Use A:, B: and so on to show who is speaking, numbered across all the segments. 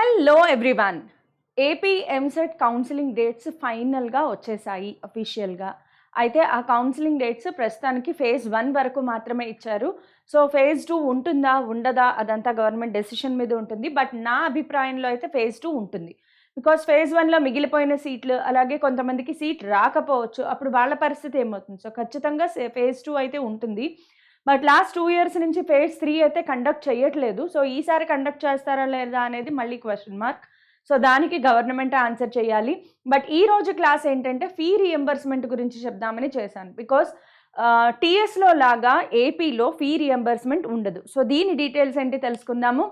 A: Hello everyone. AP EAMCET counselling dates ఫైనల్గా వచ్చేసాయి అఫీషియల్గా. అయితే ఆ కౌన్సిలింగ్ డేట్స్ ప్రస్తుతానికి ఫేజ్ 1 వరకు మాత్రమే ఇచ్చారు. సో ఫేజ్ 2 ఉంటుందా ఉండదా అదంతా గవర్నమెంట్ డెసిషన్ మీద ఉంటుంది. బట్ నా అభిప్రాయంలో అయితే ఫేజ్ 2 ఉంటుంది. బికాస్ ఫేజ్ 1లో మిగిలిపోయిన సీట్లు, అలాగే కొంతమందికి సీట్ రాకపోవచ్చు. అప్పుడు వాళ్ళ పరిస్థితి ఏమవుతుంది? సో ఖచ్చితంగా ఫేజ్ 2 అయితే ఉంటుంది. బట్ లాస్ట్ 2 ఇయర్స్ నుంచి ఫేజ్ 3 అయితే కండక్ట్ చేయట్లేదు. సో ఈసారి కండక్ట్ చేస్తారా లేదా అనేది మళ్ళీ క్వెషన్ మార్క్. సో దానికి గవర్నమెంటే ఆన్సర్ చేయాలి. బట్ ఈ రోజు క్లాస్ ఏంటంటే ఫీ రీఎంబర్స్మెంట్ గురించి చెప్దామని చేశాను. బికాస్ టీఎస్లో లాగా ఏపీలో ఫీ రీఎంబర్స్మెంట్ ఉండదు. సో దీని డీటెయిల్స్ ఏంటి తెలుసుకుందాము.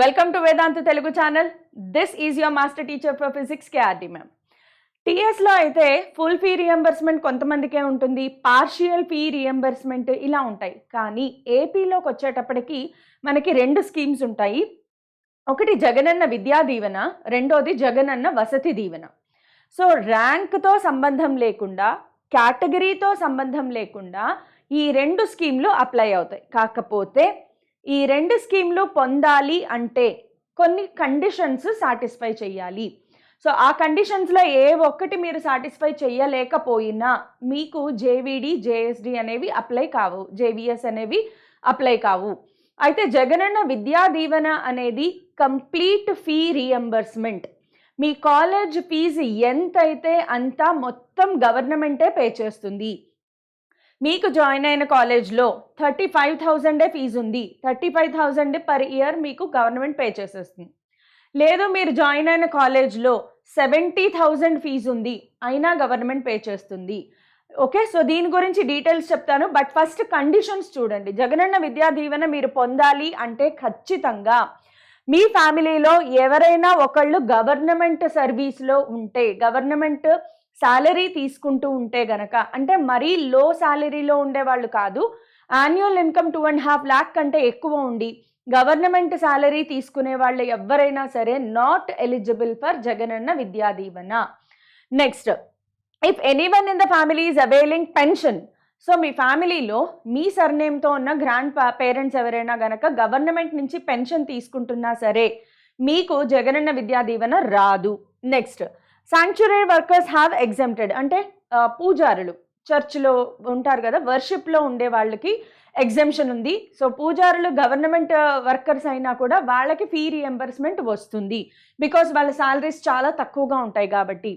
A: Welcome to Vedantu Telugu channel. This is your master teacher for physics KRD ma'am. టీఎస్లో అయితే ఫుల్ ఫీ రియంబర్స్మెంట్ కొంతమందికే ఉంటుంది, పార్షియల్ ఫీ రియంబర్స్మెంట్ ఇలా ఉంటాయి. కానీ ఏపీలోకి వచ్చేటప్పటికి మనకి 2 స్కీమ్స్ ఉంటాయి. ఒకటి జగనన్న విద్యా దీవెన, రెండోది జగనన్న వసతి దీవెన. సో ర్యాంక్తో సంబంధం లేకుండా, కేటగిరీతో సంబంధం లేకుండా ఈ 2 స్కీమ్లు అప్లై అవుతాయి. కాకపోతే ఈ 2 స్కీమ్లు పొందాలి అంటే కొన్ని కండిషన్స్ సాటిస్ఫై చేయాలి. సో ఆ కండిషన్స్లో ఏ ఒక్కటి మీరు సాటిస్ఫై చేయలేకపోయినా మీకు జేవిడి, జేఎస్డి అనేవి అప్లై కావు, జేవిఎస్ అనేవి అప్లై కావు. అయితే జగనన్న విద్యా దీవెన అనేది కంప్లీట్ ఫీ రీఎంబర్స్మెంట్. మీ కాలేజ్ ఫీజు ఎంతైతే అంత మొత్తం గవర్నమెంటే పే చేస్తుంది. మీకు జాయిన్ అయిన కాలేజ్లో 35,000 ఫీజు ఉంది, 35,000 పర్ ఇయర్ మీకు గవర్నమెంట్ పే చేసేస్తుంది. లేదు మీరు జాయిన్ అయిన కాలేజ్లో 70,000 ఫీజు ఉంది, అయినా గవర్నమెంట్ పే చేస్తుంది. ఓకే, సో దీని గురించి డీటెయిల్స్ చెప్తాను. బట్ ఫస్ట్ కండిషన్స్ చూడండి. జగనన్న విద్యా దీవెన మీరు పొందాలి అంటే ఖచ్చితంగా మీ ఫ్యామిలీలో ఎవరైనా ఒకళ్ళు గవర్నమెంట్ సర్వీస్లో ఉంటే, గవర్నమెంట్ శాలరీ తీసుకుంటూ ఉంటే గనక, అంటే మరీ లో శాలరీలో ఉండేవాళ్ళు కాదు, యాన్యువల్ ఇన్కమ్ 2.5 lakh కంటే ఎక్కువ ఉండి గవర్నమెంట్ శాలరీ తీసుకునే వాళ్ళు ఎవరైనా సరే not eligible for Jagananna Vidya Deevena. Next, if anyone in the family is availing pension. So మీ ఫ్యామిలీలో మీ సర్నేమ్తో ఉన్న గ్రాండ్ పేరెంట్స్ ఎవరైనా గనక గవర్నమెంట్ నుంచి పెన్షన్ తీసుకుంటున్నా సరే మీకు జగనన్న విద్యా దీవెన రాదు. Next, sanctuary workers have exempted. అంటే పూజారులు చర్చ్లో ఉంటారు కదా, వర్షిప్లో ఉండే వాళ్ళకి ఎగ్జెంప్షన్ ఉంది. సో పూజారులు గవర్నమెంట్ వర్కర్స్ అయినా కూడా వాళ్ళకి ఫీ రీఎంబర్స్మెంట్ వస్తుంది, బికాస్ వాళ్ళ శాలరీస్ చాలా తక్కువగా ఉంటాయి కాబట్టి.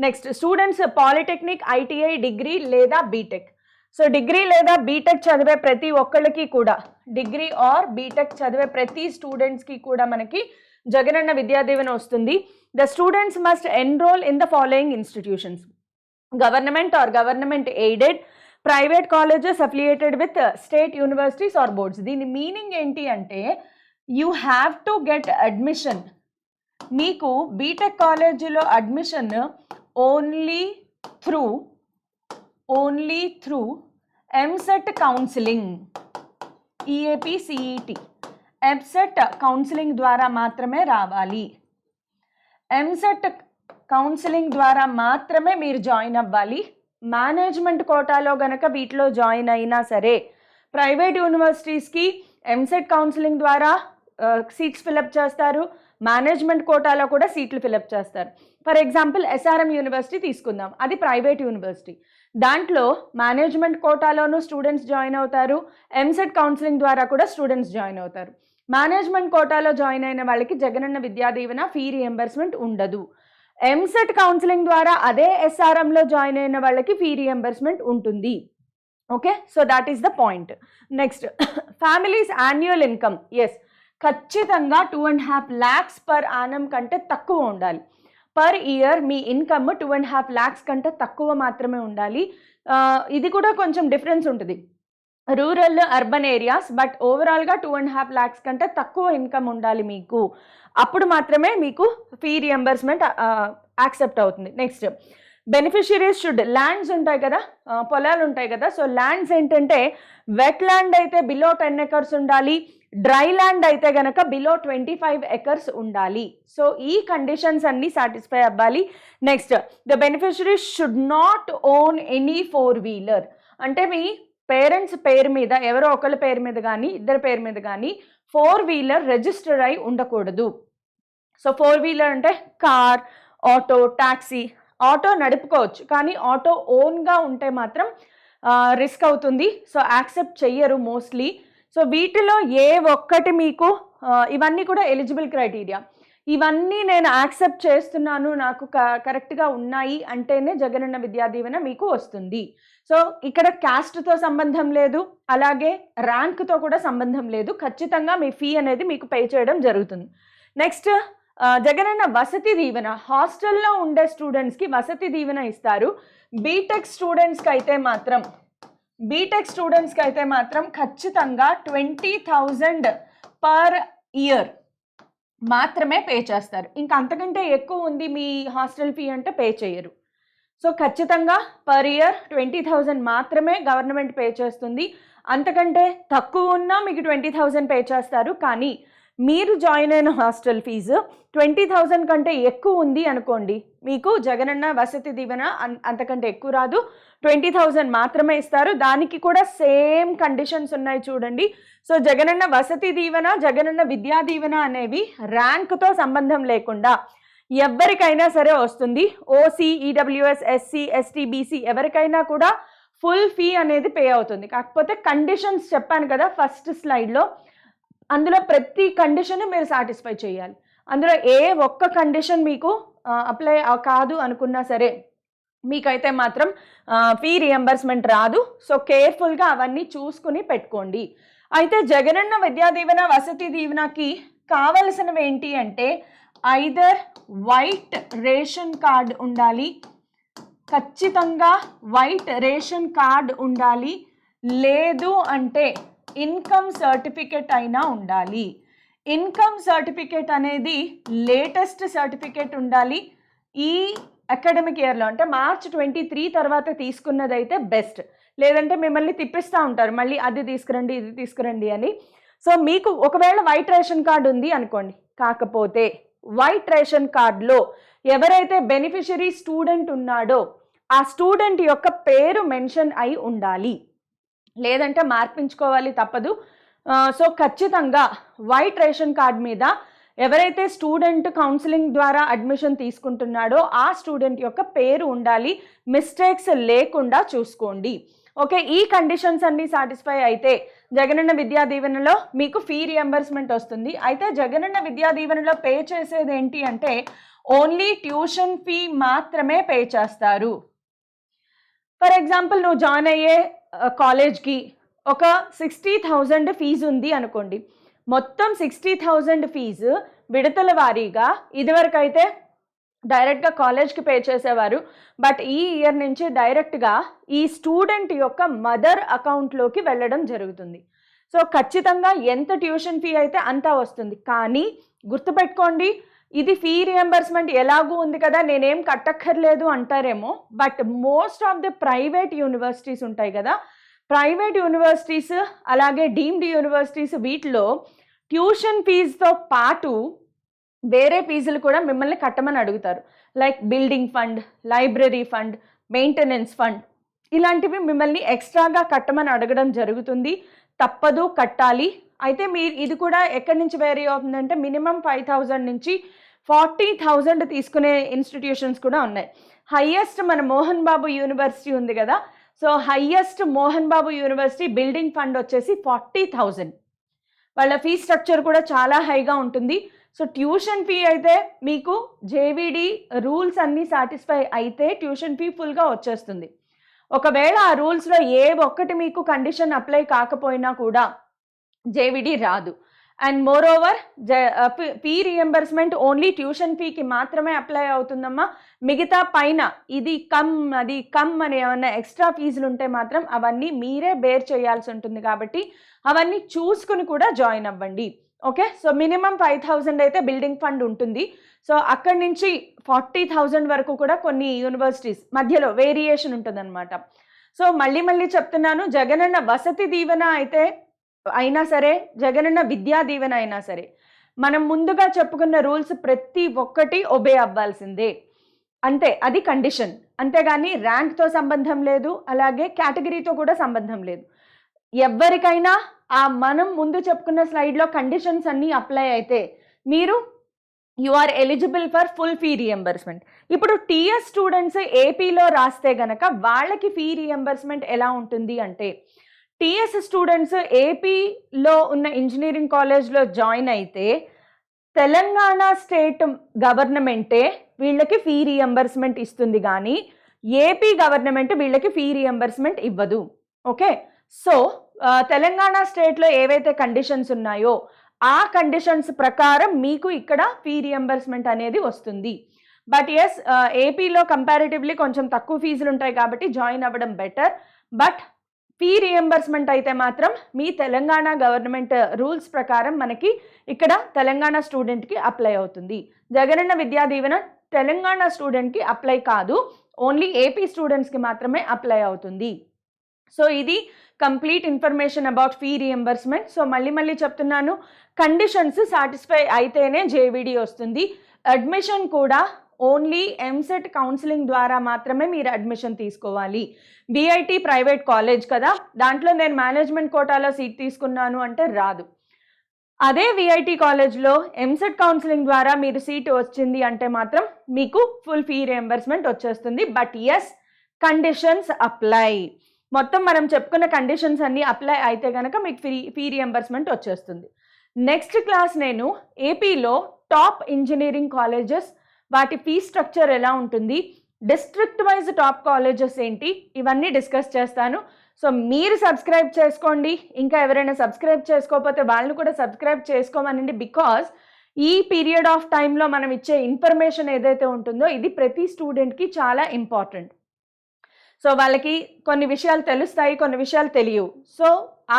A: Next, students polytechnic, ITI, degree లేదా బీటెక్. సో డిగ్రీ లేదా బీటెక్ చదివే ప్రతి ఒక్కళ్ళకి కూడా, డిగ్రీ ఆర్ బీటెక్ చదివే ప్రతి స్టూడెంట్స్కి కూడా మనకి జగనన్న విద్యా దీవెన వస్తుంది. The students must enrol in the following institutions: government or government aided, private colleges affiliated with state universities or boards. దీని మీనింగ్ ఏంటి అంటే you have to get admission. మీకు బీటెక్ కాలేజీలో admission only through EAMCET counselling, EAP, CET, EAMCET counselling ద్వారా మాత్రమే రావాలి. EAMCET counselling ద్వారా మాత్రమే మీరు జాయిన్ అవ్వాలి. మేనేజ్మెంట్ కోటాలో గనక వీటిలో జాయిన్ అయినా సరే, ప్రైవేట్ యూనివర్సిటీస్కి ఎంసెట్ కౌన్సిలింగ్ ద్వారా సీట్స్ ఫిలప్ చేస్తారు, మేనేజ్మెంట్ కోటాలో కూడా సీట్లు ఫిలప్ చేస్తారు. ఫర్ ఎగ్జాంపుల్ ఎస్ఆర్ఎం యూనివర్సిటీ తీసుకుందాం, అది ప్రైవేట్ యూనివర్సిటీ. దాంట్లో మేనేజ్మెంట్ కోటాలోనూ స్టూడెంట్స్ జాయిన్ అవుతారు, ఎంసెట్ కౌన్సిలింగ్ ద్వారా కూడా స్టూడెంట్స్ జాయిన్ అవుతారు. మేనేజ్మెంట్ కోటాలో జాయిన్ అయిన వాళ్ళకి జగనన్న విద్యా దీవెన ఫీ రీఎంబర్స్మెంట్ ఉండదు. ఎంసెట్ కౌన్సిలింగ్ ద్వారా అదే ఎస్ఆర్ఎంలో జాయిన్ అయిన వాళ్ళకి ఫీ రీఎంబర్స్మెంట్ ఉంటుంది. Okay, so that is the point. Next, families annual income. Yes, ఖచ్చితంగా 2.5 lakhs పర్ యానం కంటే తక్కువ ఉండాలి. పర్ ఇయర్ మీ ఇన్కమ్ 2.5 lakhs కంటే తక్కువ మాత్రమే ఉండాలి. ఇది కూడా కొంచెం డిఫరెన్స్ ఉంటుంది రూరల్, అర్బన్ ఏరియాస్. బట్ ఓవరాల్గా 2.5 lakhs కంటే తక్కువ ఇన్కమ్ ఉండాలి మీకు. అప్పుడు మాత్రమే మీకు ఫీ రియంబర్స్మెంట్ యాక్సెప్ట్ అవుతుంది. నెక్స్ట్, బెనిఫిషియరీస్ షుడ్, ల్యాండ్స్ ఉంటాయి కదా, పొలాలు ఉంటాయి కదా. సో ల్యాండ్స్ ఏంటంటే వెట్ ల్యాండ్ అయితే బిలో 10 acres ఉండాలి, డ్రై ల్యాండ్ అయితే గనక బిలో 25 acres ఉండాలి. సో ఈ కండిషన్స్ అన్నీ సాటిస్ఫై అవ్వాలి. Next, the beneficiaries should not own any 4-wheeler. అంటే మీ పేరెంట్స్ పేరు మీద, ఎవరో ఒకళ్ళ పేరు మీద కానీ ఇద్దరు పేరు మీద కానీ 4-wheeler రిజిస్టర్ అయి ఉండకూడదు. సో 4-వీలర్ అంటే కార్, ఆటో, టాక్సీ. ఆటో నడుపుకోవచ్చు, కానీ ఆటో ఓన్గా ఉంటే మాత్రం రిస్క్ అవుతుంది. సో యాక్సెప్ట్ చెయ్యరు మోస్ట్లీ. సో వీటిలో ఏ ఒక్కటి మీకు ఇవన్నీ కూడా ఎలిజిబుల్ క్రైటీరియా. ఇవన్నీ నేను యాక్సెప్ట్ చేస్తున్నాను, నాకు కరెక్ట్గా ఉన్నాయి అంటేనే జగనన్న విద్యా దీవెన మీకు వస్తుంది. సో ఇక్కడ క్యాస్ట్తో సంబంధం లేదు, అలాగే ర్యాంక్తో కూడా సంబంధం లేదు. ఖచ్చితంగా మీ ఫీ అనేది మీకు పే చేయడం జరుగుతుంది. నెక్స్ట్ జగనన్న వసతి దీవెన. హాస్టల్లో ఉండే స్టూడెంట్స్కి వసతి దీవెన ఇస్తారు. బీటెక్ స్టూడెంట్స్కి అయితే మాత్రం ఖచ్చితంగా 20,000 పర్ ఇయర్ మాత్రమే పే చేస్తారు. ఇంకా అంతకంటే ఎక్కువ ఉంది మీ హాస్టల్ ఫీ అంటే పే చేయరు. సో ఖచ్చితంగా పర్ ఇయర్ 20,000 మాత్రమే గవర్నమెంట్ పే చేస్తుంది. అంతకంటే తక్కువ ఉన్నా మీకు 20,000 పే చేస్తారు. కానీ మీరు జాయిన్ అయిన హాస్టల్ ఫీజు 20,000 కంటే ఎక్కువ ఉంది అనుకోండి, మీకు జగనన్న వసతి దీవెన అంతకంటే ఎక్కువ రాదు, 20,000 మాత్రమే ఇస్తారు. దానికి కూడా సేమ్ కండిషన్స్ ఉన్నాయి చూడండి. సో జగనన్న వసతి దీవెన, జగనన్న విద్యా దీవెన అనేవి ర్యాంక్తో సంబంధం లేకుండా ఎవరికైనా సరే వస్తుంది. OC, EWS, SC, ST, BC ఎవరికైనా కూడా ఫుల్ ఫీ అనేది పే అవుతుంది. కాకపోతే కండిషన్స్ చెప్పాను కదా ఫస్ట్ స్లైడ్లో, అందులో ప్రతి కండిషన్ మీరు సాటిస్ఫై చేయాలి. అందులో ఏ ఒక్క కండిషన్ మీకు అప్లై కాదు అనుకున్నా సరే మీకైతే మాత్రం ఫీ రియంబర్స్మెంట్ రాదు. సో కేర్ఫుల్గా అవన్నీ చూసుకుని పెట్టుకోండి. అయితే జగనన్న విద్యా దీవెన, వసతి దీవెనకి కావలసినవి ఏంటి అంటే ఐదర్ వైట్ రేషన్ కార్డ్ ఉండాలి, ఖచ్చితంగా వైట్ రేషన్ కార్డ్ ఉండాలి, లేదు అంటే ఇన్కమ్ సర్టిఫికెట్ అయినా ఉండాలి. ఇన్కమ్ సర్టిఫికెట్ అనేది లేటెస్ట్ సర్టిఫికెట్ ఉండాలి. ఈ అకాడమిక్ ఇయర్లో అంటే మార్చ్ 23 తర్వాత తీసుకున్నదైతే బెస్ట్. లేదంటే మిమ్మల్ని తిప్పిస్తూ ఉంటారు, మళ్ళీ అది తీసుకురండి, ఇది తీసుకురండి అని. సో మీకు ఒకవేళ వైట్ రేషన్ కార్డు ఉంది అనుకోండి, కాకపోతే వైట్ రేషన్ కార్డులో ఎవరైతే బెనిఫిషరీ స్టూడెంట్ ఉన్నాడో ఆ స్టూడెంట్ యొక్క పేరు మెన్షన్ అయి ఉండాలి, లేదంటే మార్పించుకోవాలి, తప్పదు. సో ఖచ్చితంగా వైట్ రేషన్ కార్డ్ మీద ఎవరైతే స్టూడెంట్ కౌన్సిలింగ్ ద్వారా అడ్మిషన్ తీసుకుంటున్నాడో ఆ స్టూడెంట్ యొక్క పేరు ఉండాలి, మిస్టేక్స్ లేకుండా చూసుకోండి. ఓకే, ఈ కండిషన్స్ అన్నీ సాటిస్ఫై అయితే జగనన్న విద్యా దీవెనలో మీకు ఫీ రియంబర్స్మెంట్ వస్తుంది. అయితే జగనన్న విద్యా దీవెనలో పే చేసేది ఏంటి అంటే ఓన్లీ ట్యూషన్ ఫీ మాత్రమే పే చేస్తారు. ఫర్ ఎగ్జాంపుల్ నువ్వు జాయిన్ అయ్యే కాలేజ్కి ఒక 60,000 ఫీజు ఉంది అనుకోండి, మొత్తం 60,000 ఫీజు విడతల వారీగా ఇదివరకు అయితే డైరెక్ట్గా కాలేజ్కి పే చేసేవారు. బట్ ఈ ఇయర్ నుంచి డైరెక్ట్గా ఈ స్టూడెంట్ యొక్క మదర్ అకౌంట్లోకి వెళ్ళడం జరుగుతుంది. సో ఖచ్చితంగా ఎంత ట్యూషన్ ఫీ అయితే అంతా వస్తుంది. కానీ గుర్తుపెట్టుకోండి, ఇది ఫీ రియంబర్స్మెంట్ ఎలాగూ ఉంది కదా, నేనేం కట్టక్కర్లేదు అంటారేమో. But most of the private universities ఉంటాయి కదా, ప్రైవేట్ యూనివర్సిటీస్ అలాగే డీమ్డ్ యూనివర్సిటీస్, వీటిలో ట్యూషన్ ఫీజుతో పాటు వేరే ఫీజులు కూడా మిమ్మల్ని కట్టమని అడుగుతారు. Like building fund, library fund, maintenance fund, ఇలాంటివి మిమ్మల్ని ఎక్స్ట్రాగా కట్టమని అడగడం జరుగుతుంది. తప్పదు, కట్టాలి. అయితే మీరు ఇది కూడా ఎక్కడి నుంచి వేరీ అవుతుందంటే మినిమం 5,000 నుంచి 40,000 తీసుకునే ఇన్స్టిట్యూషన్స్ కూడా ఉన్నాయి. హయ్యెస్ట్ మన మోహన్ బాబు యూనివర్సిటీ ఉంది కదా, so highest Mohan Babu university building fund వచ్చేసి 40,000. వాళ్ళ ఫీ స్ట్రక్చర్ కూడా చాలా హైగా ఉంటుంది. సో ట్యూషన్ ఫీ అయితే మీకు జేవిడి రూల్స్ అన్నీ సాటిస్ఫై అయితే ట్యూషన్ ఫీ ఫుల్గా వచ్చేస్తుంది. ఒకవేళ ఆ రూల్స్లో ఏ ఒక్కటి మీకు కండిషన్ అప్లై కాకపోయినా కూడా జేవిడి రాదు. And moreover fee reimbursement only tuition ఫీకి మాత్రమే అప్లై అవుతుందమ్మా. మిగతా పైన ఇది అది కమ్ అని ఏమన్నా ఎక్స్ట్రా ఫీజులు ఉంటే మాత్రం అవన్నీ మీరే బేర్ చేయాల్సి ఉంటుంది. కాబట్టి అవన్నీ చూసుకుని కూడా జాయిన్ అవ్వండి. ఓకే, సో మినిమం 5,000 అయితే బిల్డింగ్ ఫండ్ ఉంటుంది. సో అక్కడి నుంచి 40,000 వరకు కూడా కొన్ని యూనివర్సిటీస్ మధ్యలో వేరియేషన్ ఉంటుందన్నమాట. సో మళ్ళీ చెప్తున్నాను, జగనన్న వసతి దీవెన అయితే అయినా సరే, జగనన్న విద్యా దీవెన అయినా సరే, మనం ముందుగా చెప్పుకున్న రూల్స్ ప్రతి ఒక్కటి ఒబే అవ్వాల్సిందే. అంతే, అది కండిషన్. అంతేగాని ర్యాంక్తో సంబంధం లేదు, అలాగే కేటగిరీతో కూడా సంబంధం లేదు. ఎవరికైనా మనం ముందు చెప్పుకున్న స్లైడ్లో కండిషన్స్ అన్నీ అప్లై అయితే మీరు you are eligible for full fee reimbursement. ఇప్పుడు టీఎస్ స్టూడెంట్స్ ఏపీలో రాస్తే గనక వాళ్ళకి ఫీ రియంబర్స్మెంట్ ఎలా ఉంటుంది అంటే, టీఎస్ స్టూడెంట్స్ ఏపీలో ఉన్న ఇంజనీరింగ్ కాలేజ్లో జాయిన్ అయితే తెలంగాణ స్టేట్ గవర్నమెంటే వీళ్ళకి ఫీ రియంబర్స్మెంట్ ఇస్తుంది, కానీ ఏపీ గవర్నమెంట్ వీళ్ళకి ఫీ రియంబర్స్మెంట్ ఇవ్వదు. ఓకే, సో తెలంగాణ స్టేట్లో ఏవైతే కండిషన్స్ ఉన్నాయో ఆ కండిషన్స్ ప్రకారం మీకు ఇక్కడ ఫీ రియంబర్స్మెంట్ అనేది వస్తుంది. బట్ ఎస్, ఏపీలో కంపారిటివ్లీ కొంచెం తక్కువ ఫీజులు ఉంటాయి కాబట్టి జాయిన్ అవ్వడం బెటర్. బట్ ఫీ రియంబర్స్మెంట్ అయితే మాత్రం మీ తెలంగాణ గవర్నమెంట్ రూల్స్ ప్రకారం మనకి ఇక్కడ తెలంగాణ స్టూడెంట్కి అప్లై అవుతుంది. జగనన్న విద్యా దీవెన తెలంగాణ స్టూడెంట్కి అప్లై కాదు, ఓన్లీ ఏపీ స్టూడెంట్స్కి మాత్రమే అప్లై అవుతుంది. సో ఇది complete information about fee reimbursement. So మళ్ళీ చెప్తున్నాను, కండిషన్స్ సాటిస్ఫై అయితేనే జేవిడి వస్తుంది. అడ్మిషన్ కూడా ఓన్లీ ఎంసెట్ కౌన్సిలింగ్ ద్వారా మాత్రమే మీరు అడ్మిషన్ తీసుకోవాలి. బిఐటి ప్రైవేట్ కాలేజ్ కదా, దాంట్లో నేను మేనేజ్మెంట్ కోటాలో సీట్ తీసుకున్నాను అంటే రాదు. అదే విఐటి కాలేజ్లో ఎంసెట్ కౌన్సిలింగ్ ద్వారా మీరు సీట్ వచ్చింది అంటే మాత్రం మీకు ఫుల్ ఫీ రియంబర్స్మెంట్ వచ్చేస్తుంది. But yes, conditions apply. మొత్తం మనం చెప్పుకున్న కండిషన్స్ అన్నీ అప్లై అయితే కనుక మీకు ఫీ రియంబర్స్మెంట్ వచ్చేస్తుంది. నెక్స్ట్ క్లాస్ నేను ఏపీలో టాప్ ఇంజనీరింగ్ కాలేజెస్, వాటి ఫీ స్ట్రక్చర్ ఎలా ఉంటుంది, డిస్ట్రిక్ట్ వైజ్ టాప్ కాలేజెస్ ఏంటి, ఇవన్నీ డిస్కస్ చేస్తాను. సో మీరు సబ్స్క్రైబ్ చేసుకోండి. ఇంకా ఎవరైనా సబ్స్క్రైబ్ చేసుకోకపోతే వాళ్ళని కూడా సబ్స్క్రైబ్ చేసుకోమనండి. బికాజ్ ఈ పీరియడ్ ఆఫ్ టైంలో మనం ఇచ్చే ఇన్ఫర్మేషన్ ఏదైతే ఉంటుందో ఇది ప్రతి స్టూడెంట్కి చాలా ఇంపార్టెంట్. సో వాళ్ళకి కొన్ని విషయాలు తెలుస్తాయి, కొన్ని విషయాలు తెలియవు. సో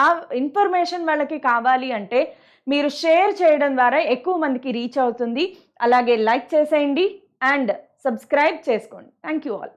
A: ఆ ఇన్ఫర్మేషన్ వాళ్ళకి కావాలి అంటే మీరు షేర్ చేయడం ద్వారా ఎక్కువ మందికి రీచ్ అవుతుంది. అలాగే లైక్ చేసేయండి అండ్ సబ్స్క్రైబ్ చేసుకోండి. Thank you all.